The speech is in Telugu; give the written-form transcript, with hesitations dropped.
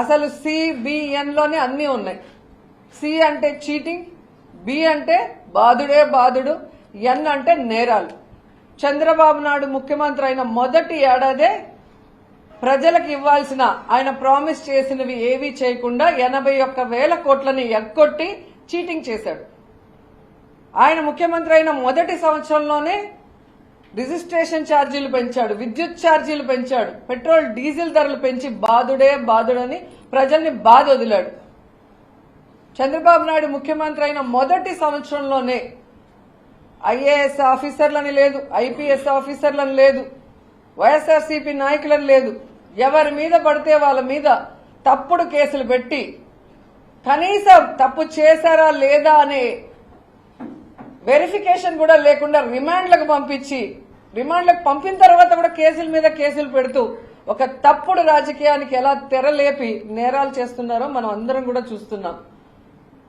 అసలు సిబిఎన్ లోనే అన్నీ ఉన్నాయి. సి అంటే చీటింగ్, బి అంటే బాధుడే బాధుడు, ఎన్ అంటే నేరాలు. చంద్రబాబు నాయుడు ముఖ్యమంత్రి అయిన మొదటి ఏడాదే ప్రజలకు ఇవ్వాల్సిన ఆయన ప్రామిస్ చేసినవి ఏవీ చేయకుండా 81,000 కోట్లని ఎగ్గొట్టి చీటింగ్ చేశాడు. ఆయన ముఖ్యమంత్రి అయిన మొదటి సంవత్సరంలోనే రిజిస్ట్రేషన్ ఛార్జీలు పెంచాడు, విద్యుత్ ఛార్జీలు పెంచాడు, పెట్రోల్ డీజిల్ ధరలు పెంచి బాధుడే బాధుడని ప్రజల్ని బాధ వదిలాడు. చంద్రబాబు నాయుడు ముఖ్యమంత్రి అయిన మొదటి సంవత్సరంలోనే ఐఏఎస్ ఆఫీసర్లని లేదు, ఐపీఎస్ ఆఫీసర్లని లేదు, వైఎస్ఆర్సీపీ నాయకులను లేదు, ఎవరి మీద పడితే వాళ్ళ మీద తప్పుడు కేసులు పెట్టి కనీసం తప్పు చేశారా లేదా అనే వెరిఫికేషన్ కూడా లేకుండా రిమాండ్లకు పంపించి, రిమాండ్లకు పంపిన తర్వాత కూడా కేసుల మీద కేసులు పెడుతూ ఒక తప్పుడు రాజకీయానికి ఎలా తెరలేపి నేరాలు చేస్తున్నారో మనం అందరం కూడా చూస్తున్నాం.